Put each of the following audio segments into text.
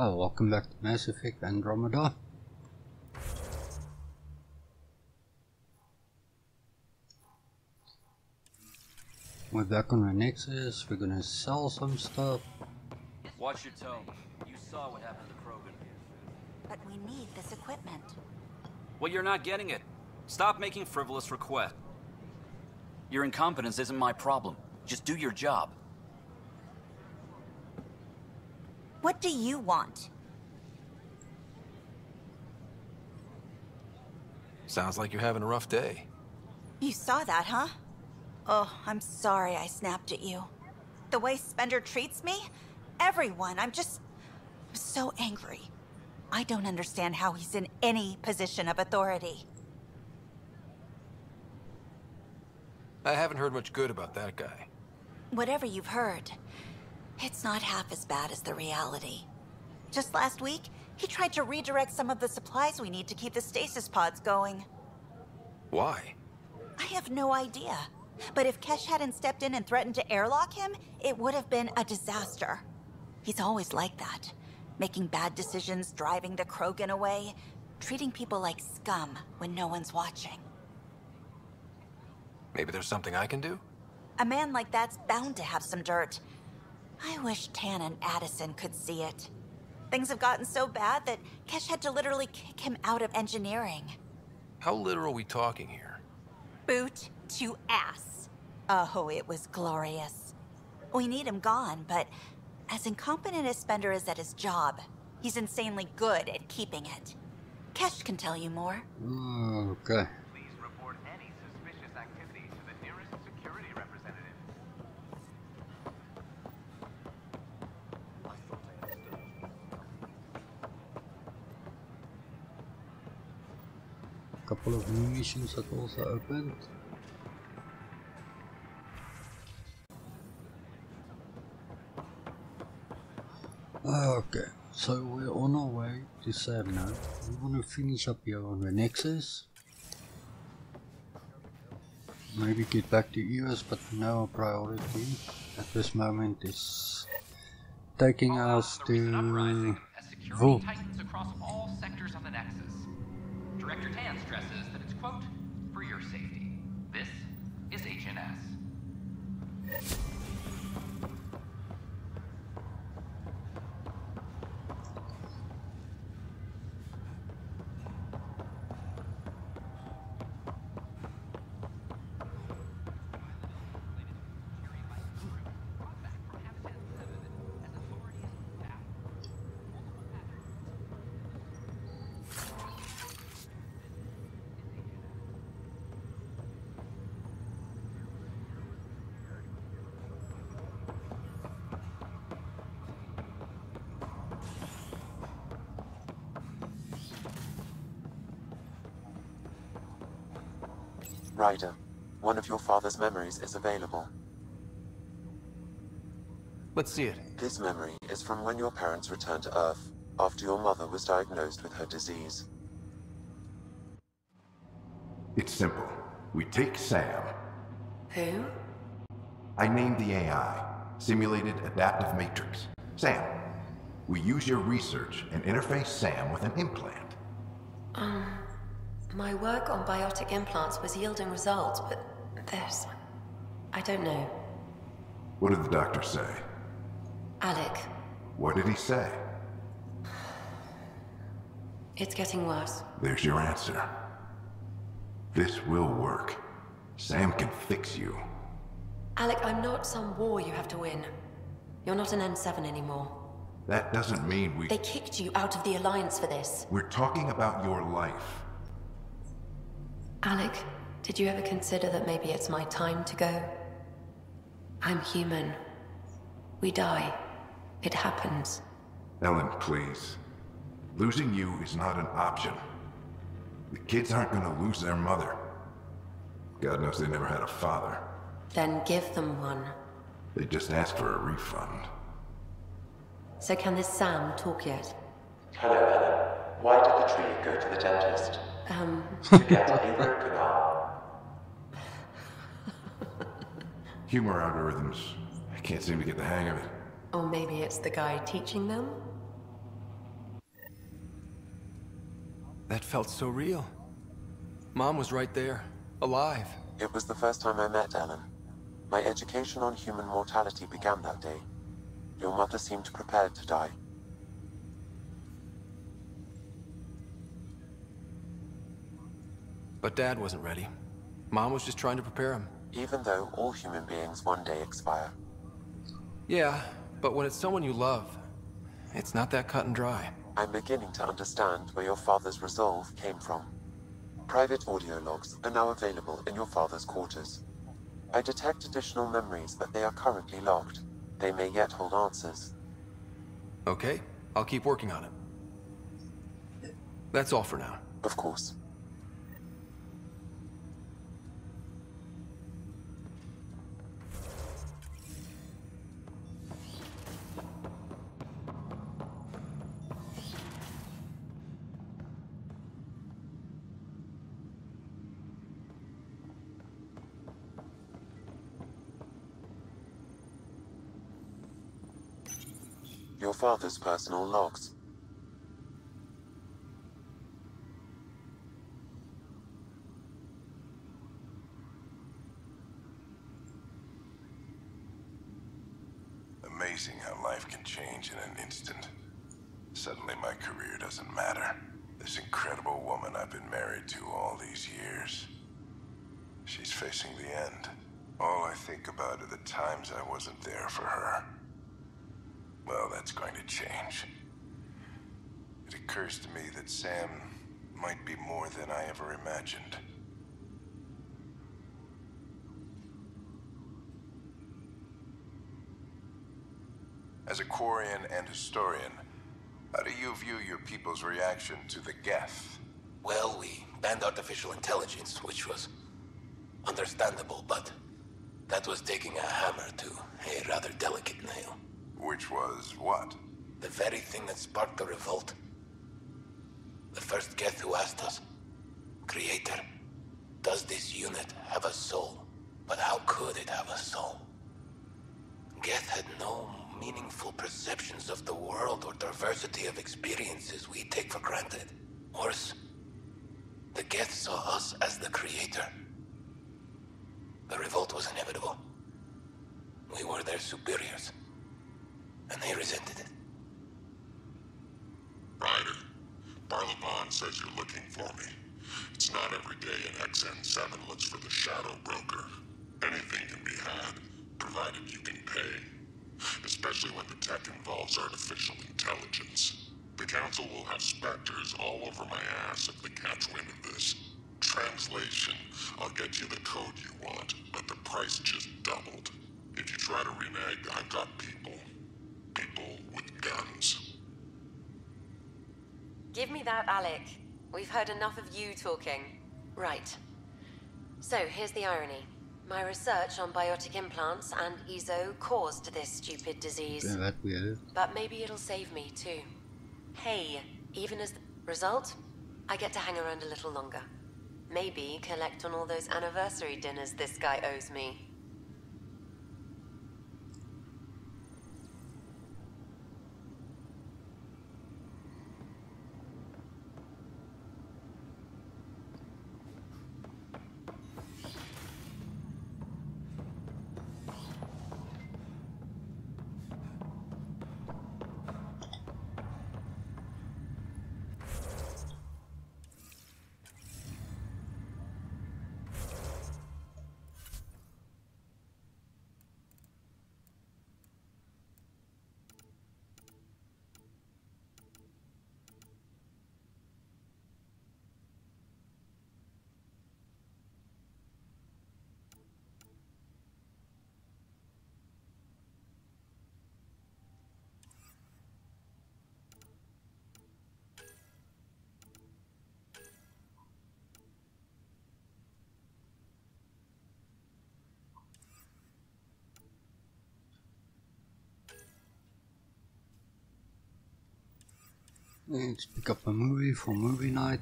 Welcome back to Mass Effect Andromeda. We're back on the Nexus. We're gonna sell some stuff. Watch your tone. You saw what happened to Krogan. But we need this equipment. Well, you're not getting it. Stop making frivolous requests. Your incompetence isn't my problem. Just do your job. What do you want? Sounds like you're having a rough day. You saw that, huh? Oh, I'm sorry I snapped at you. The way Spender treats me? Everyone, I'm so angry. I don't understand how he's in any position of authority. I haven't heard much good about that guy. Whatever you've heard, it's not half as bad as the reality. Just last week, he tried to redirect some of the supplies we need to keep the stasis pods going. Why? I have no idea. But if Kesh hadn't stepped in and threatened to airlock him, it would have been a disaster. He's always like that. Making bad decisions, driving the Krogan away, treating people like scum when no one's watching. Maybe there's something I can do? A man like that's bound to have some dirt. I wish Tan and Addison could see it. Things have gotten so bad that Kesh had to literally kick him out of engineering. How literal are we talking here? Boot to ass. Oh, it was glorious. We need him gone, but as incompetent as Spender is at his job, he's insanely good at keeping it. Kesh can tell you more. Okay. Please report any suspicious activity to the nearest security representative. Couple of new missions that also opened. Okay, so we're on our way to Sam now. We want to finish up here on the Nexus. Maybe get back to US, but now our priority at this moment is taking us to Security tightens across all sectors of the Nexus. Director Tan stresses that it's, quote, for your safety. This is HNS. Ryder, one of your father's memories is available. Let's see it. This memory is from when your parents returned to Earth, after your mother was diagnosed with her disease. It's simple. We take Sam. Who? I named the AI, Simulated Adaptive Matrix. Sam. We use your research and interface Sam with an implant. My work on biotic implants was yielding results, but this... I don't know. What did the doctor say? Alec, What did he say? it's getting worse. There's your answer. This will work. Sam can fix you. Alec, I'm not some war you have to win. You're not an N7 anymore. That doesn't mean we... They kicked you out of the Alliance for this. We're talking about your life. Alec, did you ever consider that maybe it's my time to go? I'm human. We die. It happens. Ellen, please. Losing you is not an option. The kids aren't gonna lose their mother. God knows they never had a father. Then give them one. They just asked for a refund. So can this Sam talk yet? Hello, Ellen. Why did the tree go to the dentist? To get a root canal. Humor algorithms. I can't seem to get the hang of it. Or maybe it's the guy teaching them? That felt so real. Mom was right there, alive. It was the first time I met Ellen. My education on human mortality began that day. Your mother seemed prepared to die. But Dad wasn't ready. Mom was just trying to prepare him. Even though all human beings one day expire. Yeah, but when it's someone you love, it's not that cut and dry. I'm beginning to understand where your father's resolve came from. Private audio logs are now available in your father's quarters. I detect additional memories, but they are currently logged. They may yet hold answers. Okay, I'll keep working on it. That's all for now. Of course. Your father's personal logs. Amazing how life can change in an instant. Suddenly my career doesn't matter. This incredible woman I've been married to all these years. She's facing the end. All I think about are the times I wasn't there for her. Well, that's going to change. It occurs to me that Sam might be more than I ever imagined. As a Quarian and historian, how do you view your people's reaction to the Geth? Well, we banned artificial intelligence, which was understandable, but that was taking a hammer to a rather delicate nail. Which was what? The very thing that sparked the revolt. The first Geth who asked us, Creator, does this unit have a soul? But how could it have a soul? Geth had no meaningful perceptions of the world or diversity of experiences we take for granted. Worse, the Geth saw us as the Creator. The revolt was inevitable. We were their superiors, and they resented it. Ryder, Barlaban says you're looking for me. It's not every day an XN7 looks for the Shadow Broker. Anything can be had, provided you can pay. Especially when the tech involves artificial intelligence. The Council will have specters all over my ass if they catch wind of this. Translation, I'll get you the code you want, but the price just doubled. If you try to renege, I've got people. People with guns. Give me that, Alec. We've heard enough of you talking. Right. So, here's the irony. My research on biotic implants and EZO caused this stupid disease. Yeah, that weird. But maybe it'll save me, too. Hey, even as the result, I get to hang around a little longer. Maybe collect on all those anniversary dinners this guy owes me. Let's pick up a movie for movie night.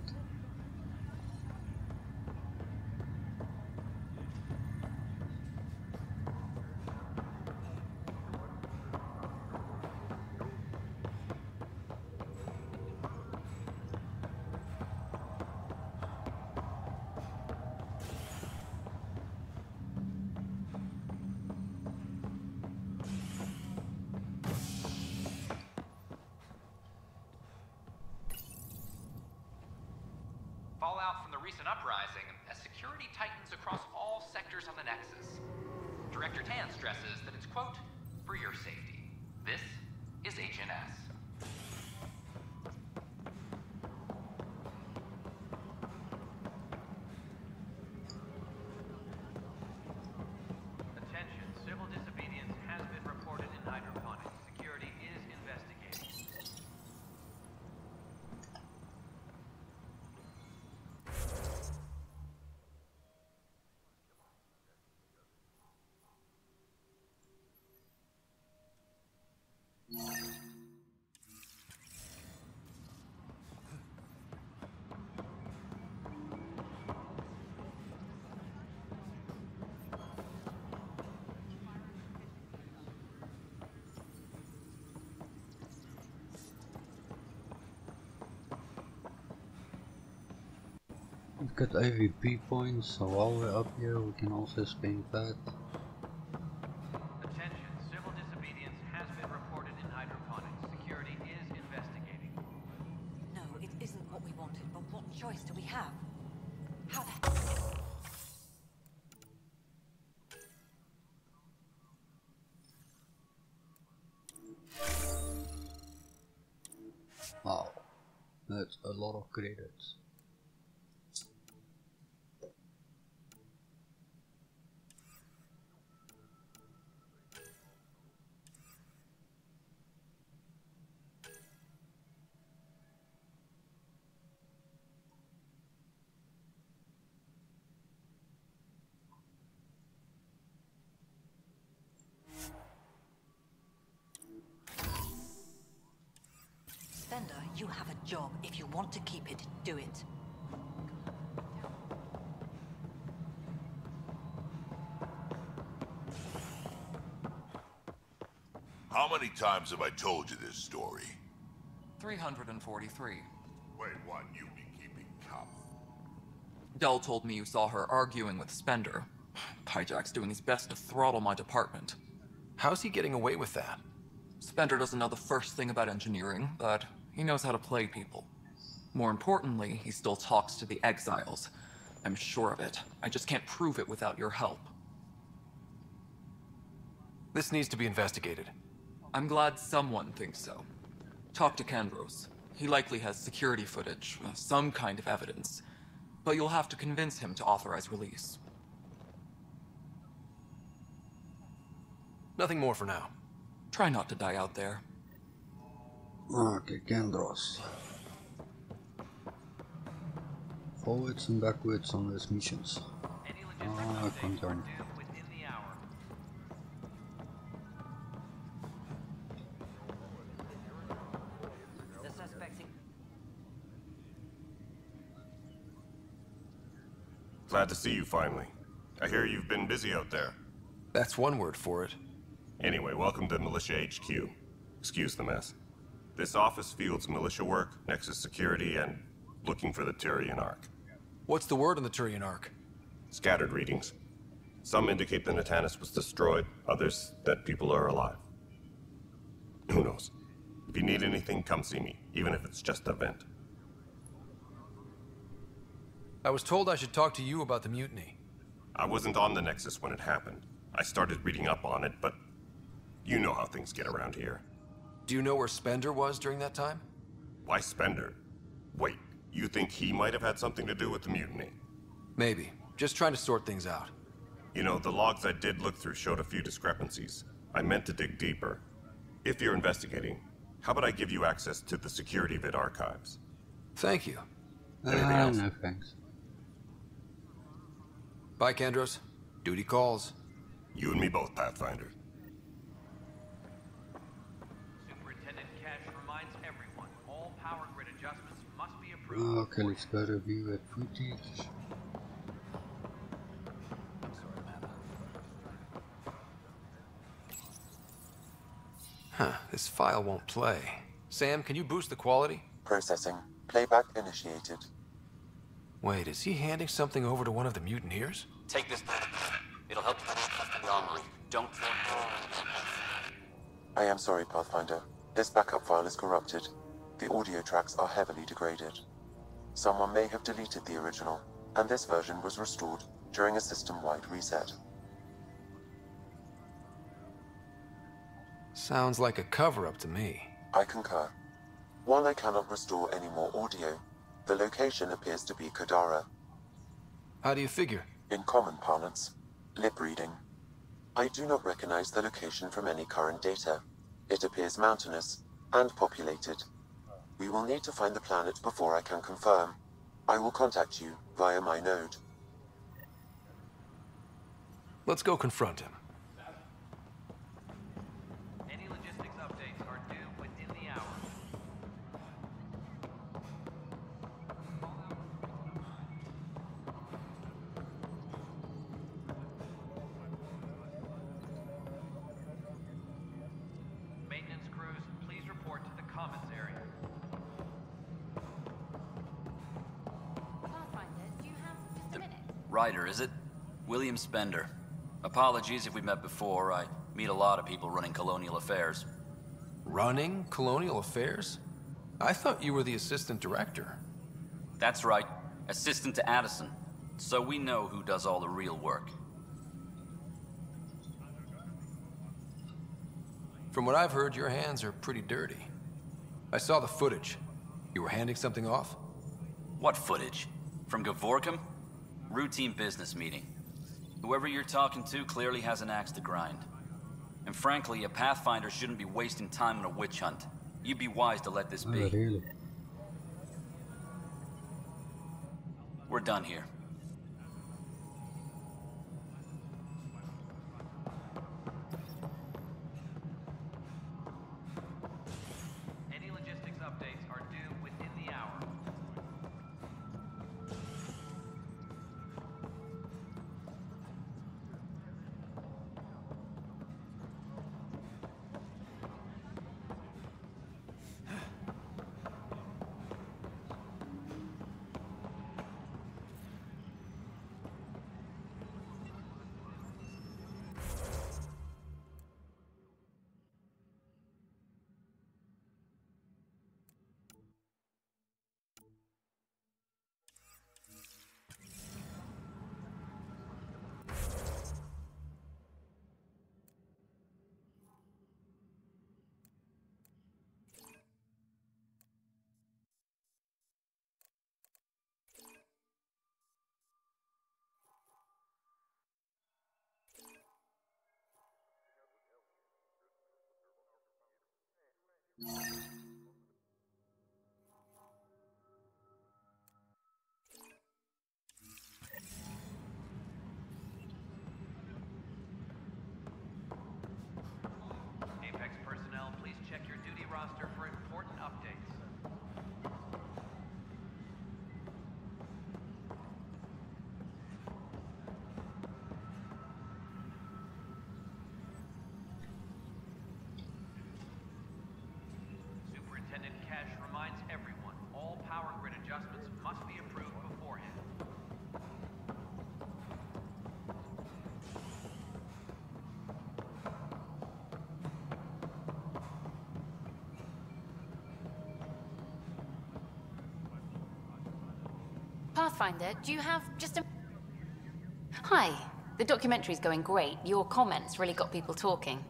recent uprising as security tightens across all sectors on the Nexus. Director Tan stresses that it's, quote, for your safety. This is HNS. Attention, civil disobedience has been reported in hydroponics. Security is investigating. We've got AVP points, so while we're up here we can also spend that. Attention, civil disobedience has been reported in hydroponics. Security is investigating. No, it isn't what we wanted, but what choice do we have? How the... Wow, that's a lot of credits. Spender, you have a job. If you want to keep it, do it. How many times have I told you this story? 343. Wait, what? You be keeping count? Dell told me you saw her arguing with Spender. Pyjack's doing his best to throttle my department. How's he getting away with that? Spender doesn't know the first thing about engineering, but he knows how to play people. More importantly, he still talks to the exiles. I'm sure of it. I just can't prove it without your help. This needs to be investigated. I'm glad someone thinks so. Talk to Kandros. He likely has security footage, some kind of evidence. But you'll have to convince him to authorize release. Nothing more for now. Try not to die out there. Okay, Kandros. Forwards and backwards on those missions. Concern. Within the hour. The suspects... Glad to see you finally. I hear you've been busy out there. That's one word for it. Anyway, welcome to Militia HQ. Excuse the mess. This office fields militia work, Nexus security, and looking for the Turian Ark. What's the word on the Turian Ark? Scattered readings. Some indicate the Natanus was destroyed, others that people are alive. Who knows? If you need anything, come see me, even if it's just a vent. I was told I should talk to you about the mutiny. I wasn't on the Nexus when it happened. I started reading up on it, but you know how things get around here. Do you know where Spender was during that time? Why Spender? Wait, you think he might have had something to do with the mutiny? Maybe. Just trying to sort things out. You know, the logs I did look through showed a few discrepancies. I meant to dig deeper. If you're investigating, how about I give you access to the security vid archives? Thank you. Anything else? No thanks. Bye, Kandros. Duty calls. You and me both, Pathfinder. Superintendent Cash reminds everyone, all power grid adjustments must be approved. Okay, let's go to view at footage. Huh, this file won't play. Sam, can you boost the quality? Processing. Playback initiated. Wait, is he handing something over to one of the mutineers? Take this. It'll help you online. Don't. I am sorry, Pathfinder. This backup file is corrupted. The audio tracks are heavily degraded. Someone may have deleted the original. and this version was restored during a system-wide reset. Sounds like a cover-up to me. I concur. While I cannot restore any more audio, the location appears to be Kadara. How do you figure? In common parlance, lip reading. I do not recognize the location from any current data. It appears mountainous and populated. We will need to find the planet before I can confirm. I will contact you via my node. Let's go confront him. Any logistics updates are due within the hour. Maintenance crews, please report to the commons area. Pathfinder, do you have just a minute? Ryder, is it? William Spender. Apologies if we met before. I meet a lot of people running colonial affairs. Running colonial affairs? I thought you were the assistant director. That's right. Assistant to Addison. So we know who does all the real work. From what I've heard, your hands are pretty dirty. I saw the footage. You were handing something off? What footage? From Gavorkum? Routine business meeting. Whoever you're talking to clearly has an axe to grind. And frankly, a Pathfinder shouldn't be wasting time on a witch hunt. You'd be wise to let this be. Oh, really? We're done here. Any logistics updates are due within the hour. Apex personnel, please check your duty roster for important updates. Superintendent Cash reminds everyone, all power grid adjustments must be approved beforehand. Pathfinder, do you have just a... Hi. The documentary's going great. Your comments really got people talking.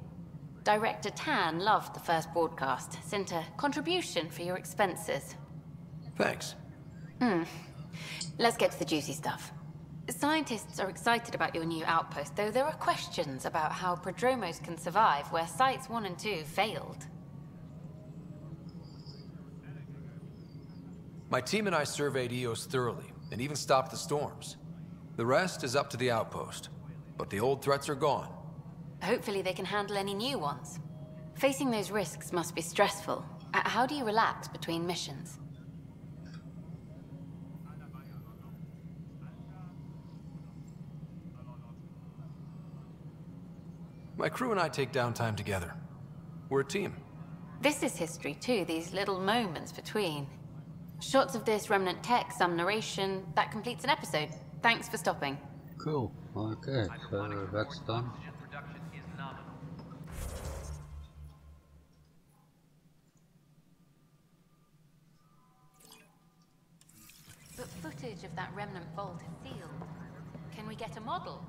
Director Tan loved the first broadcast. Sent a contribution for your expenses. Thanks. Let's get to the juicy stuff. Scientists are excited about your new outpost, though there are questions about how prodromos can survive where Sites 1 and 2 failed. My team and I surveyed EOS thoroughly, and even stopped the storms. The rest is up to the outpost, but the old threats are gone. Hopefully they can handle any new ones. Facing those risks must be stressful. How do you relax between missions? My crew and I take downtime together. We're a team. This is history too, these little moments between. Shots of this remnant tech, some narration, that completes an episode. Thanks for stopping. Cool. Okay, so that's done. Production is nominal. But footage footage of that remnant vault is sealed. Can we get a model?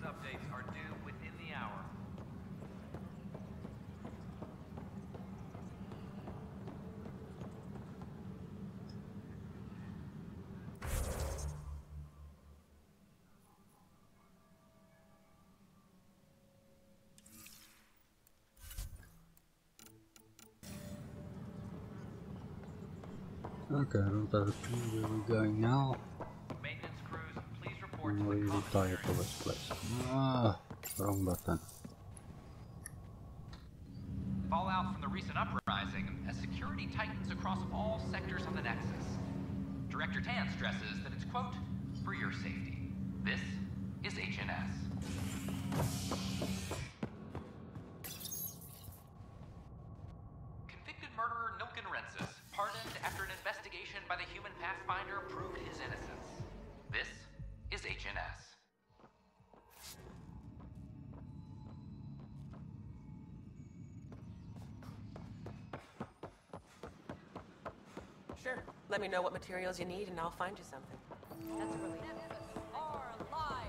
Updates are due within the hour. Okay, I don't have a clue where we're going now. Maintenance crews, please report I'm to the really common tired of this place. Ah, wrong button. Fallout from the recent uprising as security tightens across all sectors on the Nexus. Director Tan stresses that it's, quote, for your safety. This is HNS. Convicted murderer Nilken Rensis, pardoned after an investigation by the human Pathfinder proved his innocence. This is HNS. Sure. Let me know what materials you need and I'll find you something. That's a relief. Are alive.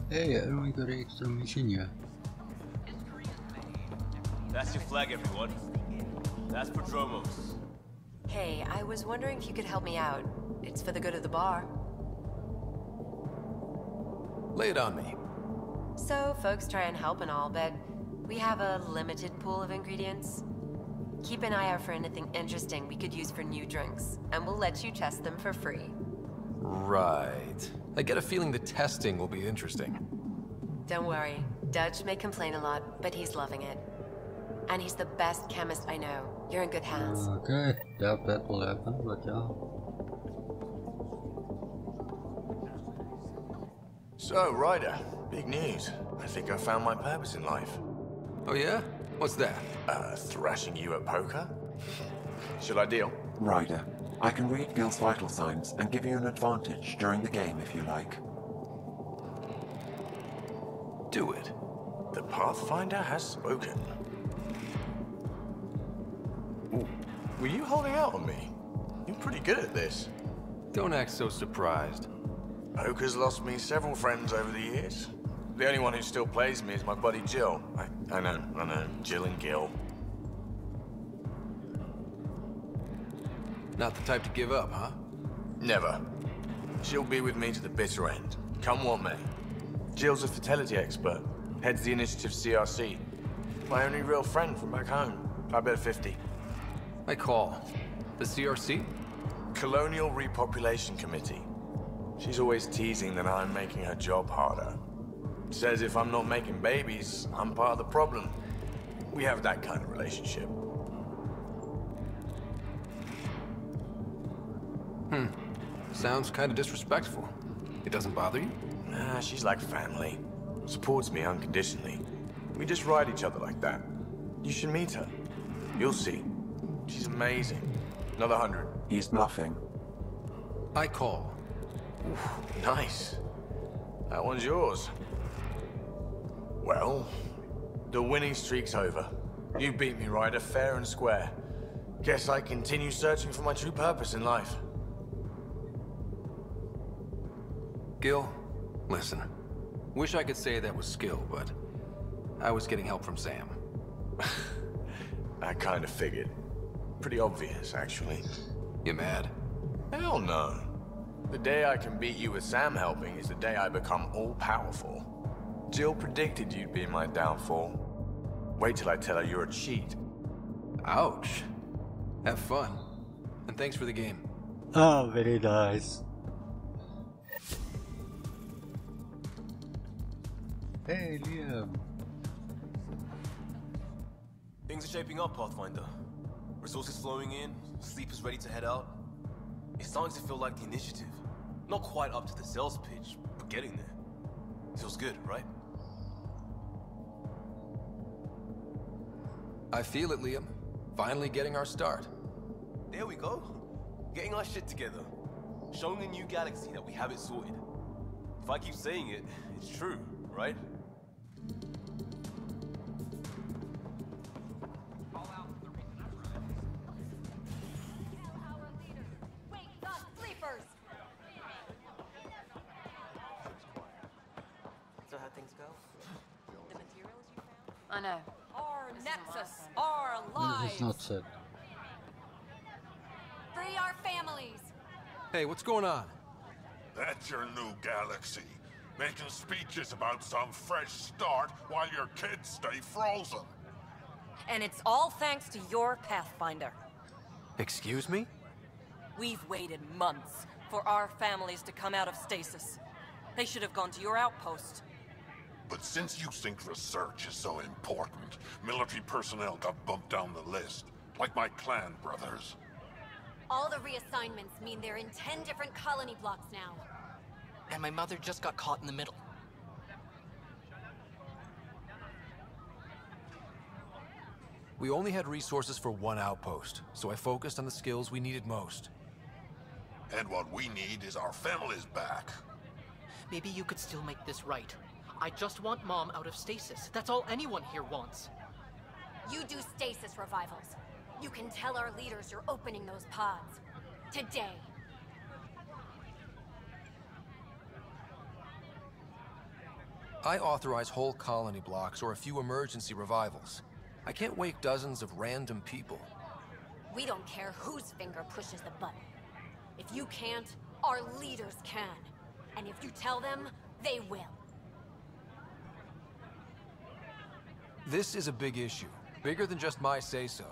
Hey, I don't got an extra mission yet. That's your flag, everyone. That's Prodromos. Hey, I was wondering if you could help me out. It's for the good of the bar. Lay it on me. So, folks try and help and all, but we have a limited pool of ingredients. Keep an eye out for anything interesting we could use for new drinks, and we'll let you test them for free. Right. I get a feeling the testing will be interesting. Don't worry. Dutch may complain a lot, but he's loving it. And he's the best chemist I know. You're in good hands. Okay, doubt that will happen, but yeah. So, Ryder, big news. I think I found my purpose in life. Oh yeah? What's that? Thrashing you at poker? Should I deal? Ryder, I can read Gil's vital signs and give you an advantage during the game if you like. Do it. The Pathfinder has spoken. Ooh, were you holding out on me? You're pretty good at this. Don't act so surprised. Poker's lost me several friends over the years. The only one who still plays me is my buddy Jill. I know, Jill and Gil. Not the type to give up, huh? Never. She'll be with me to the bitter end, come what may. Jill's a fertility expert, heads the initiative CRC. My only real friend from back home. I bet 50. I call. The CRC? Colonial Repopulation Committee. She's always teasing that I'm making her job harder. Says if I'm not making babies, I'm part of the problem. We have that kind of relationship. Sounds kind of disrespectful. It doesn't bother you? Nah, she's like family. Supports me unconditionally. We just ride each other like that. You should meet her. You'll see. She's amazing. Another 100. He's bluffing. I call. Ooh, nice. That one's yours. Well, the winning streak's over. You beat me, Ryder, fair and square. Guess I continue searching for my true purpose in life. Gil, listen. Wish I could say that was skill, but I was getting help from Sam. I kind of figured. Pretty obvious, actually. You mad? Hell no. The day I can beat you with Sam helping is the day I become all-powerful. Jill predicted you'd be my downfall. Wait till I tell her you're a cheat. Ouch. Have fun. And thanks for the game. Oh, very nice. Hey, Liam. Things are shaping up, Pathfinder. Resources flowing in, sleepers ready to head out. It's starting to feel like the initiative. Not quite up to the sales pitch, but getting there. Feels good, right? I feel it, Liam. Finally getting our start. There we go. Getting our shit together. Showing the new galaxy that we have it sorted. If I keep saying it, it's true, right? So how things go? The materials you found? I know. Our Nexus, our This is lives. not said. Free our families. Hey, what's going on? That's your new galaxy. Making speeches about some fresh start while your kids stay frozen. And it's all thanks to your Pathfinder. Excuse me? We've waited months for our families to come out of stasis. They should have gone to your outpost. But since you think research is so important, military personnel got bumped down the list. Like my clan brothers. All the reassignments mean they're in 10 different colony blocks now. And my mother just got caught in the middle. We only had resources for one outpost, so I focused on the skills we needed most. And what we need is our families back. Maybe you could still make this right. I just want Mom out of stasis. That's all anyone here wants. You do stasis revivals. You can tell our leaders you're opening those pods. Today. I authorize whole colony blocks or a few emergency revivals. I can't wake dozens of random people. We don't care whose finger pushes the button. If you can't, our leaders can. And if you tell them, they will. This is a big issue. Bigger than just my say-so.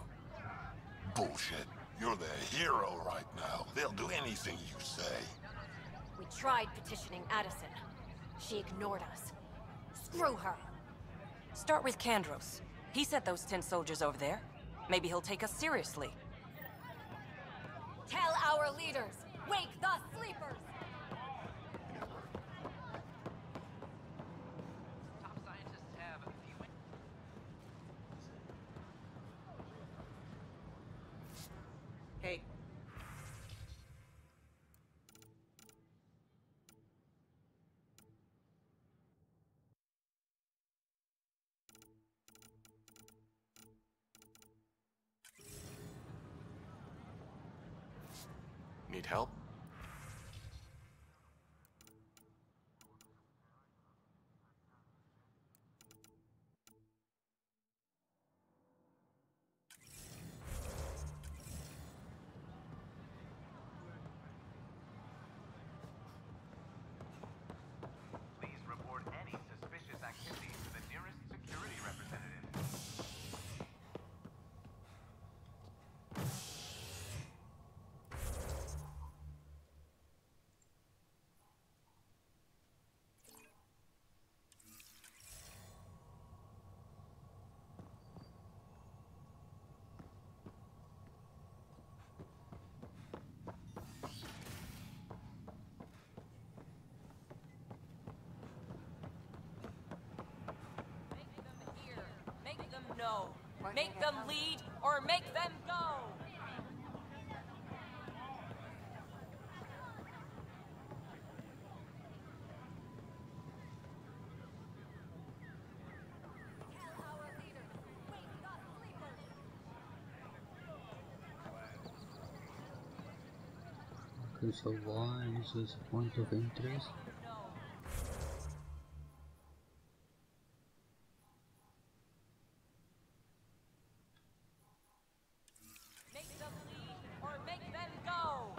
Bullshit. You're the hero right now. They'll do anything you say. We tried petitioning Addison. She ignored us. Screw her. Start with Kandros. He sent those 10 soldiers over there. Maybe he'll take us seriously. Tell our leaders, wake the sleepers! Top scientists have f.u.n. Hey. Need help? Please report any suspicious activity to the nearest security representative. Make them know. Make them lead, or make them go! Okay, so why is this a point of interest? Make them leave or make them go!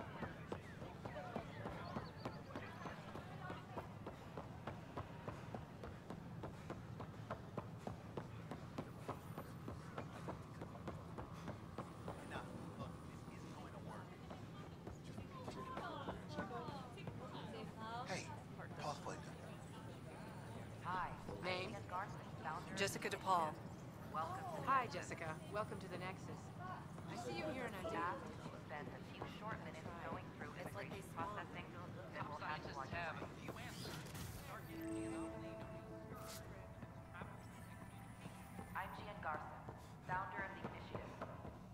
Hey, Pathfinder. Hi. Name? Jessica DePaul. Hi, Jessica. Welcome to the Nexus. I see you here in Andromeda. Spend a few short minutes going through immigration processing, then we'll have to have a few answers. I'm Gian Garson, founder of the initiative.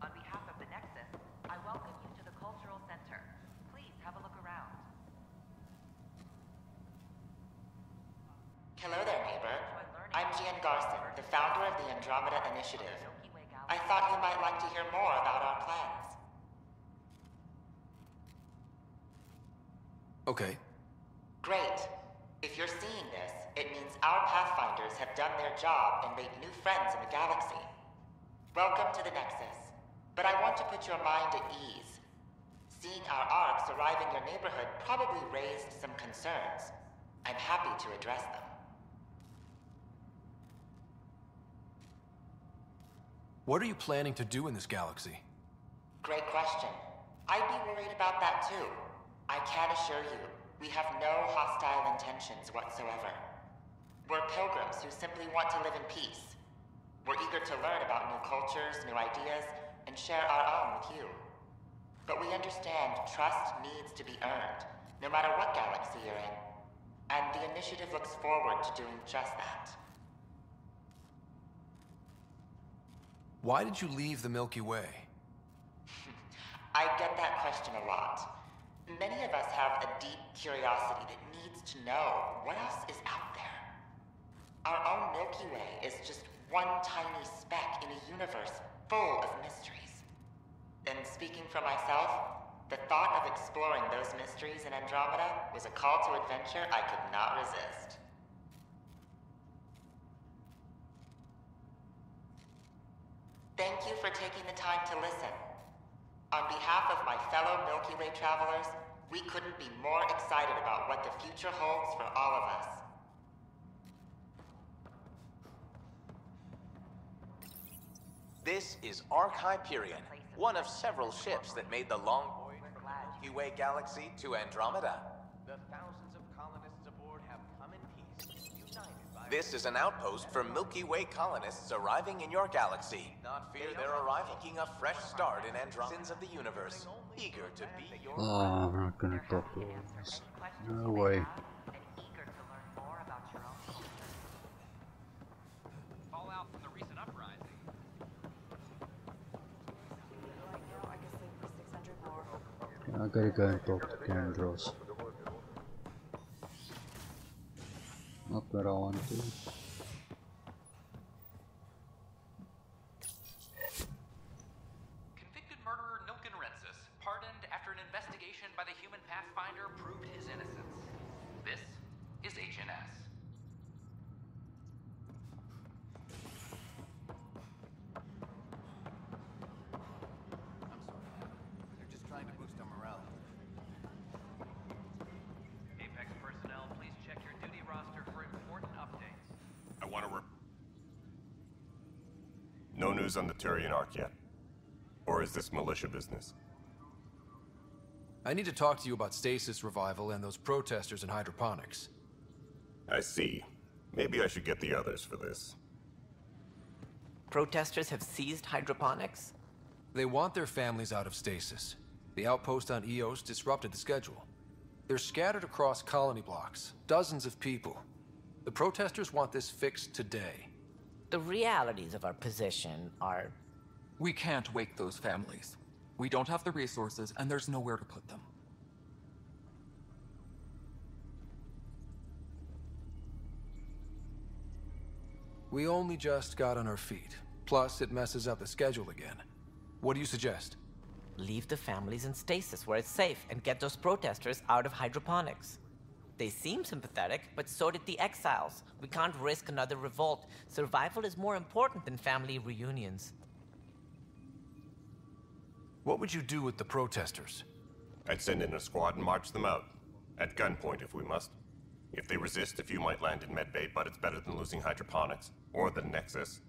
On behalf of the Nexus, I welcome you to the Cultural Center. Please have a look around. Hello there, neighbor. I'm Gian Garson, the founder of the Andromeda Initiative. I thought you might like to hear more about our plans. Okay. Great. If you're seeing this, it means our Pathfinders have done their job and made new friends in the galaxy. Welcome to the Nexus. But I want to put your mind at ease. Seeing our arcs arrive in your neighborhood probably raised some concerns. I'm happy to address them. What are you planning to do in this galaxy? Great question. I'd be worried about that too. I can assure you, we have no hostile intentions whatsoever. We're pilgrims who simply want to live in peace. We're eager to learn about new cultures, new ideas, and share our own with you. But we understand trust needs to be earned, no matter what galaxy you're in. And the initiative looks forward to doing just that. Why did you leave the Milky Way? I get that question a lot. Many of us have a deep curiosity that needs to know what else is out there. Our own Milky Way is just one tiny speck in a universe full of mysteries. And speaking for myself, the thought of exploring those mysteries in Andromeda was a call to adventure I could not resist. Thank you for taking the time to listen. On behalf of my fellow Milky Way travelers, we couldn't be more excited about what the future holds for all of us. This is Ark Hyperion, one of several ships that made the long voyage from the Milky Way galaxy to Andromeda. The thousands of colonists aboard have come in peace, united by... This is an outpost for Milky Way colonists arriving in your galaxy. Not fear they're arriving, making a fresh start in Andromeda of the universe, eager to be your... Oh, I'm not gonna talk to this. No way. Fallout from the recent uprising. I gotta go and talk to Kendros. Not where I want to. Convicted murderer Nilken Rensis, pardoned after an investigation by the human Pathfinder proved his innocence. This is HNS. They're just trying to boost our morale. Apex personnel, please check your duty roster for important updates. I want to No news on the Turian Ark yet? Or is this militia business? I need to talk to you about stasis revival and those protesters in hydroponics. I see. Maybe I should get the others for this. Protesters have seized hydroponics? They want their families out of stasis. The outpost on Eos disrupted the schedule. They're scattered across colony blocks, dozens of people. The protesters want this fixed today. The realities of our position are... We can't wake those families. We don't have the resources, and there's nowhere to put them. We only just got on our feet. Plus, it messes up the schedule again. What do you suggest? leave the families in stasis where it's safe and get those protesters out of hydroponics. They seem sympathetic, but so did the exiles. We can't risk another revolt. Survival is more important than family reunions. What would you do with the protesters? I'd send in a squad and march them out. At gunpoint if we must. If they resist, a few might land in medbay, but it's better than losing hydroponics. Or the Nexus.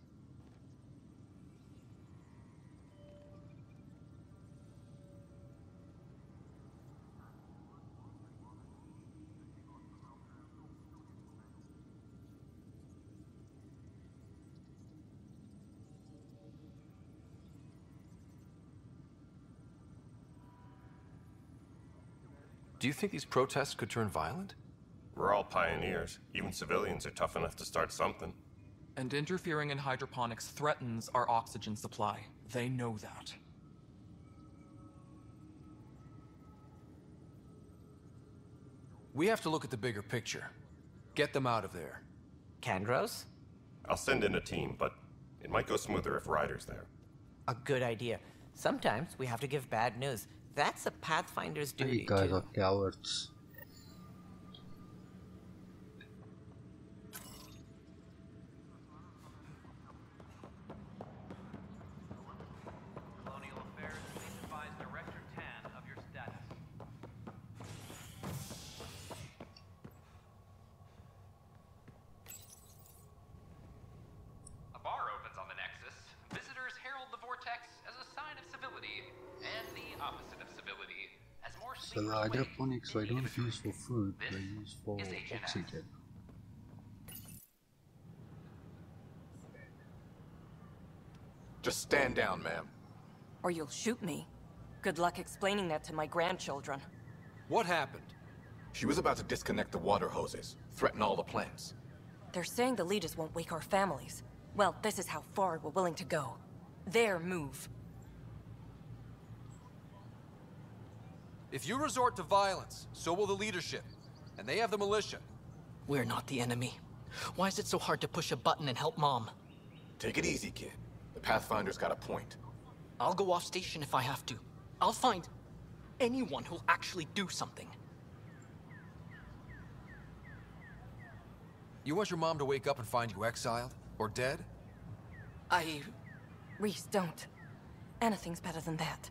Do you think these protests could turn violent? We're all pioneers. Even civilians are tough enough to start something. And interfering in hydroponics threatens our oxygen supply. They know that. We have to look at the bigger picture. Get them out of there. Kandros? I'll send in a team, but it might go smoother if Ryder's there. A good idea. Sometimes we have to give bad news. That's a Pathfinder's duty, You guys too. are cowards. Colonial Affairs, please advise Director Tan of your status. A bar opens on the Nexus. Visitors herald the vortex as a sign of civility, and the opposite of civility, as more So the hydroponics they don't use for food, they use for oxygen. Just stand down, ma'am. Or you'll shoot me. Good luck explaining that to my grandchildren. What happened? She was about to disconnect the water hoses, threaten all the plants. They're saying the leaders won't wake our families. Well, this is how far we're willing to go. Their move. If you resort to violence, so will the leadership. And they have the militia. We're not the enemy. Why is it so hard to push a button and help Mom? Take it easy, kid. The Pathfinder's got a point. I'll go off station if I have to. I'll find anyone who'll actually do something. You want your mom to wake up and find you exiled? Or dead? Reese, don't. Anything's better than that.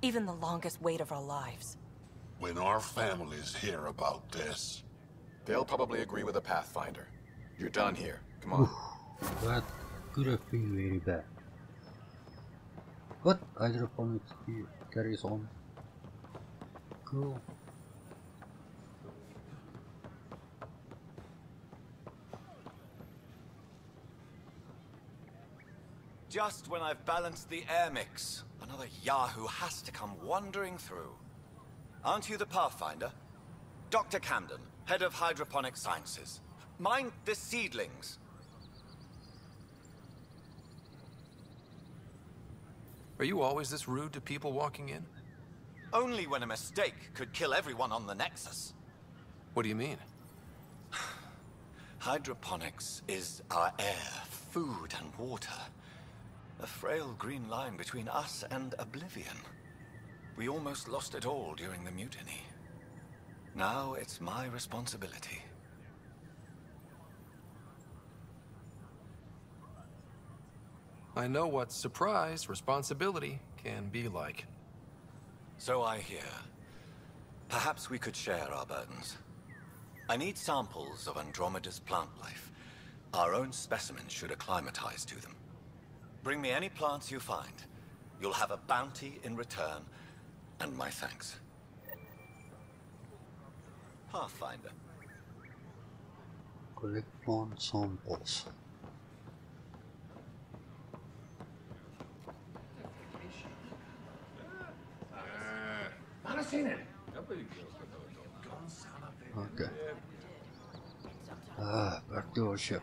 Even the longest wait of our lives. When our families hear about this... They'll probably agree with the Pathfinder. You're done here. Come on. That could have been very bad. But hydroponics carries on. Cool. Just when I've balanced the air mix, another Yahoo has to come wandering through. Aren't you the Pathfinder? Dr. Camden, head of hydroponic sciences. Mind the seedlings. Are you always this rude to people walking in? Only when a mistake could kill everyone on the Nexus. What do you mean? Hydroponics is our air, food, and water. A frail green line between us and oblivion. We almost lost it all during the mutiny. Now it's my responsibility. I know what surprise, responsibility can be like. So I hear. Perhaps we could share our burdens. I need samples of Andromeda's plant life. Our own specimens should acclimatize to them. Bring me any plants you find. You'll have a bounty in return, and my thanks. Pathfinder. Collect plant samples. Okay. Back to our ship.